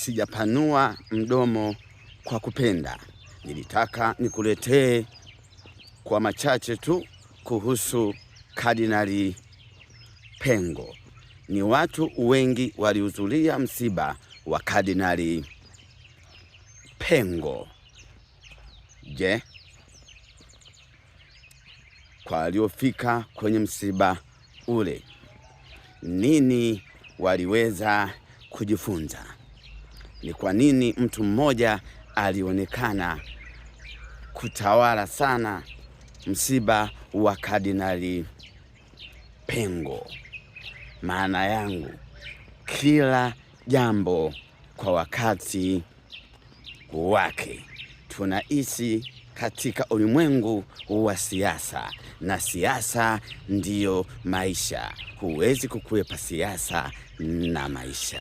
sijapanua mdomo kwa kupenda. Nilitaka nikuletee kwa machache tu kuhusu Kardinali Pengo. Ni watu wengi walihudhuria msiba wa Kardinali Pengo. Je, kwa waliofika kwenye msiba ule, nini waliweza kujifunza? Ni kwa nini mtu mmoja alionekana kutawala sana msiba wa Kardinali Pengo? Maana yangu, kila jambo kwa wakati wake. Tunaishi katika ulimwengu wa siasa, na siasa ndiyo maisha. Huwezi kukwepa siasa na maisha.